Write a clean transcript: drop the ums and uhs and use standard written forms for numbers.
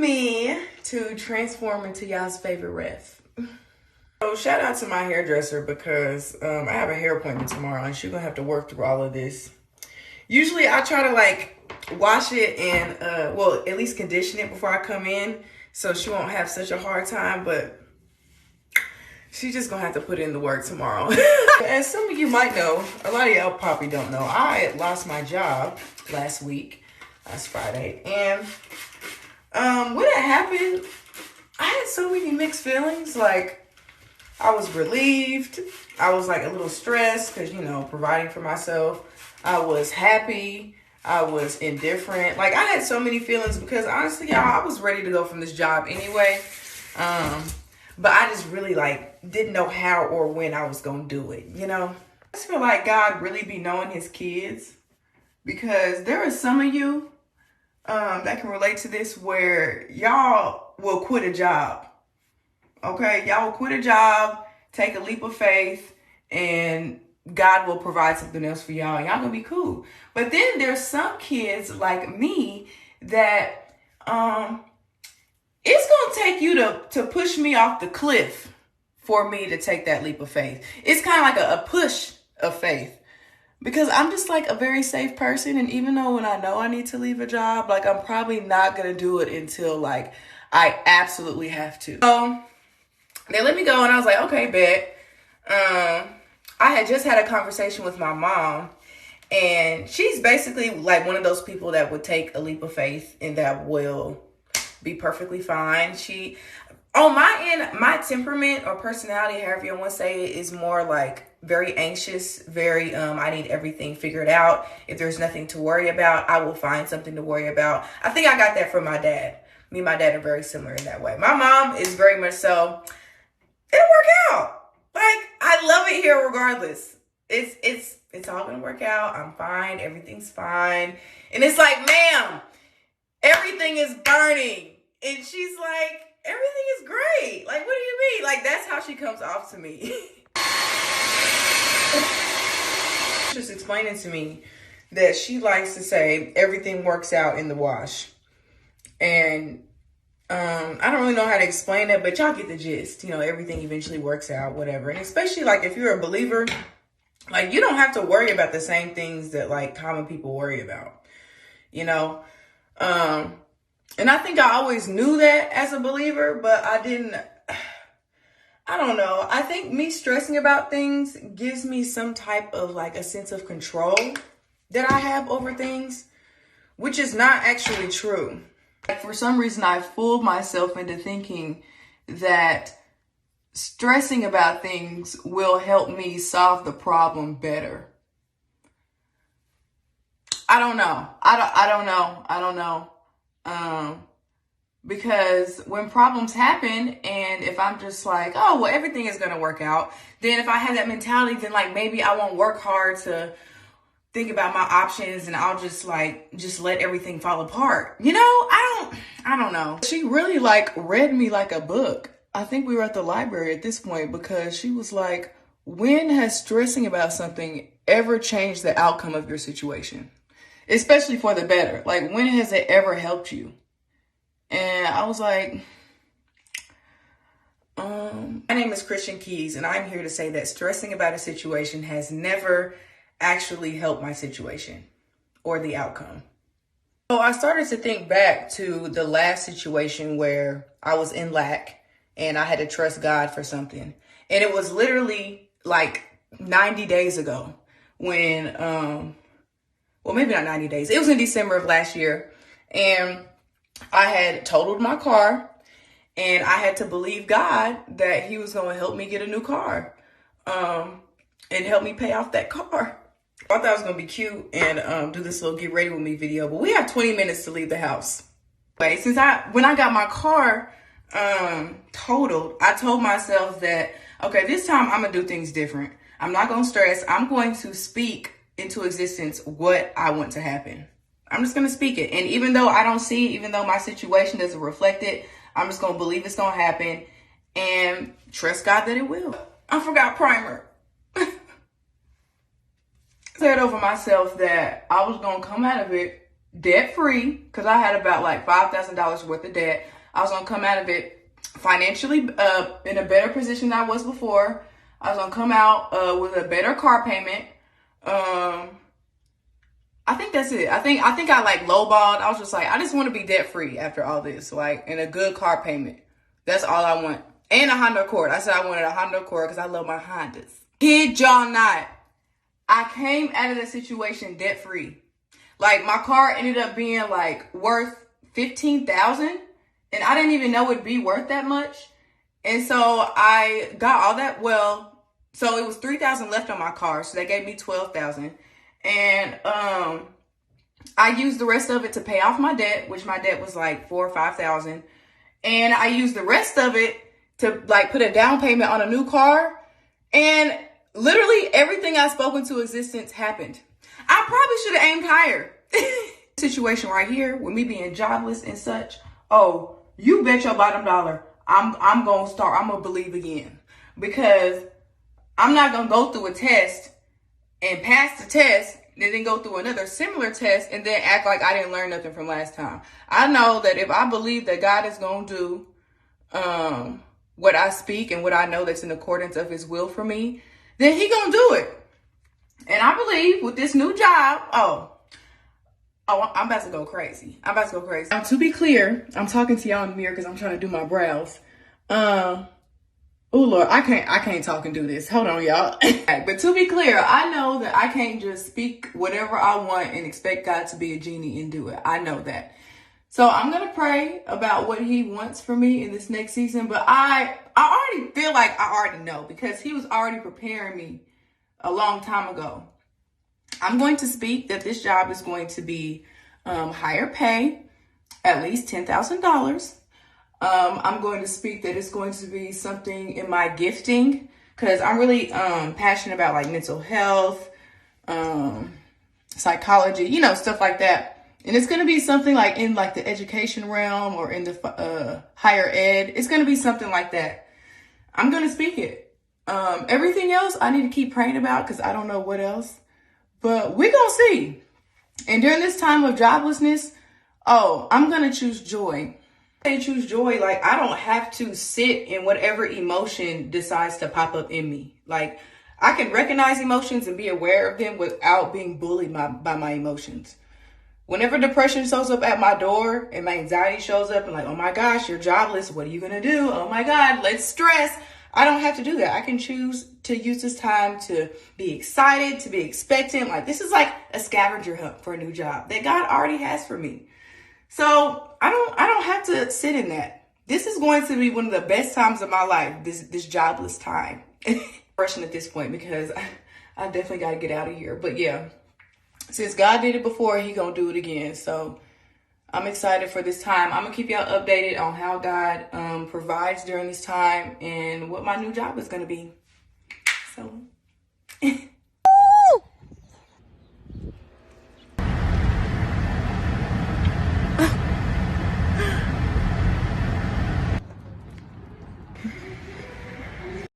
me to transform into y'all's favorite ref. So shout out to my hairdresser because I have a hair appointment tomorrow and she's gonna have to work through all of this. Usually I try to like wash it and well, at least condition it before I come in so she won't have such a hard time, but she's just gonna have to put in the work tomorrow. As some of you might know, a lot of y'all probably don't know, I lost my job last week, last Friday, and when it happened, I had so many mixed feelings. Like, I was relieved. I was like a little stressed because, you know, providing for myself. I was happy. I was indifferent. Like, I had so many feelings because honestly, y'all, I was ready to go from this job anyway. But I just really like didn't know how or when I was going to do it, you know? I just feel like God really be knowing his kids because there are some of you that can relate to this where y'all will quit a job. Okay, y'all will quit a job, take a leap of faith, and God will provide something else for y'all. Y'all gonna be cool. But then there's some kids like me that it's gonna take you to push me off the cliff for me to take that leap of faith. It's kind of like a push of faith because I'm just like a very safe person. And even though when I know I need to leave a job, like I'm probably not gonna do it until like I absolutely have to. So they let me go and I was like, okay, bet. I had just had a conversation with my mom and she's basically like one of those people that would take a leap of faith and that will be perfectly fine. She, on my end, my temperament or personality, however you want to say it, is more like very anxious, very, I need everything figured out. If there's nothing to worry about, I will find something to worry about. I think I got that from my dad. Me and my dad are very similar in that way. My mom is very much so, it'll work out. Like, I love it here regardless. It's all gonna work out. I'm fine. Everything's fine. And it's like, ma'am, everything is burning. And she's like, everything is great. Like, what do you mean? Like, that's how she comes off to me. Just explaining to me that she likes to say everything works out in the wash. And I don't really know how to explain it, but y'all get the gist. You know, everything eventually works out, whatever. And especially like if you're a believer, like you don't have to worry about the same things that like common people worry about, you know? And I think I always knew that as a believer, but I don't know. I think me stressing about things gives me some type of like a sense of control that I have over things, which is not actually true. Like for some reason, I fooled myself into thinking that stressing about things will help me solve the problem better. I don't know. I don't know. Because when problems happen and if I'm just like, oh, well, everything is going to work out, then if I have that mentality, then like maybe I won't work hard to think about my options and I'll just let everything fall apart. You know, I don't know. She really like read me like a book. I think we were at the library at this point because she was like, when has stressing about something ever changed the outcome of your situation? Especially for the better. Like, when has it ever helped you? And I was like, my name is Christian Keys, and I'm here to say that stressing about a situation has never actually helped my situation or the outcome. So I started to think back to the last situation where I was in lack and I had to trust God for something. And it was literally like 90 days ago when, well, maybe not 90 days. It was in December of last year. And I had totaled my car and I had to believe God that he was going to help me get a new car and help me pay off that car. I thought it was going to be cute and do this little get ready with me video, but we have 20 minutes to leave the house. But when I got my car totaled, I told myself that, okay, this time I'm going to do things different. I'm not going to stress. I'm going to speak into existence what I want to happen. I'm just going to speak it. And even though I don't see it, even though my situation doesn't reflect it, I'm just going to believe it's going to happen and trust God that it will. I forgot primer. Said over myself that I was going to come out of it debt free, because I had about like $5,000 worth of debt. I was gonna come out of it financially in a better position than I was before. I was gonna come out with a better car payment. I think that's it. I think I like lowballed. I was just like, I just want to be debt free after all this, like, and a good car payment. That's all I want. And a Honda Accord. I said I wanted a Honda Accord because I love my Hondas. Kid y'all not. I came out of the situation debt free. Like, my car ended up being like worth $15,000, and I didn't even know it'd be worth that much. And so I got all that. Well, so it was $3,000 left on my car, so they gave me $12,000. And I used the rest of it to pay off my debt, which my debt was like $4,000 or $5,000. And I used the rest of it to like put a down payment on a new car. And literally everything I spoke into existence happened. I probably should have aimed higher. Situation right here with me being jobless and such. Oh, you bet your bottom dollar I'm gonna believe again, because I'm not gonna go through a test and pass the test and then go through another similar test and then act like I didn't learn nothing from last time. I know that if I believe that God is going to do what I speak and what I know that's in accordance of his will for me, then he going to do it. And I believe with this new job, I'm about to go crazy. Now, to be clear, I'm talking to y'all in the mirror because I'm trying to do my brows. Oh Lord, I can't talk and do this. Hold on, y'all. But to be clear, I know that I can't just speak whatever I want and expect God to be a genie and do it. I know that. So I'm going to pray about what he wants for me in this next season. But I already feel like I already know, because he was already preparing me a long time ago. I'm going to speak that this job is going to be higher pay, at least $10,000. I'm going to speak that it's going to be something in my gifting, because I'm really passionate about like mental health, psychology, stuff like that. And it's going to be something like in like the education realm or in the higher ed. It's going to be something like that. I'm going to speak it. Everything else I need to keep praying about, because I don't know what else. But we're going to see. And during this time of joblessness, I'm going to choose joy. I choose joy. Like, I don't have to sit in whatever emotion decides to pop up in me. Like, I can recognize emotions and be aware of them without being bullied by my emotions. Whenever depression shows up at my door and my anxiety shows up and like, oh my gosh, you're jobless. What are you going to do? Oh my God, let's stress. I don't have to do that. I can choose to use this time to be excited, to be expectant. Like, this is like a scavenger hunt for a new job that God already has for me. So I don't have to sit in that. This is going to be one of the best times of my life, this jobless time. Depression at this point, because I definitely got to get out of here. But yeah, since God did it before, he going to do it again. So I'm excited for this time. I'm going to keep y'all updated on how God provides during this time and what my new job is going to be. So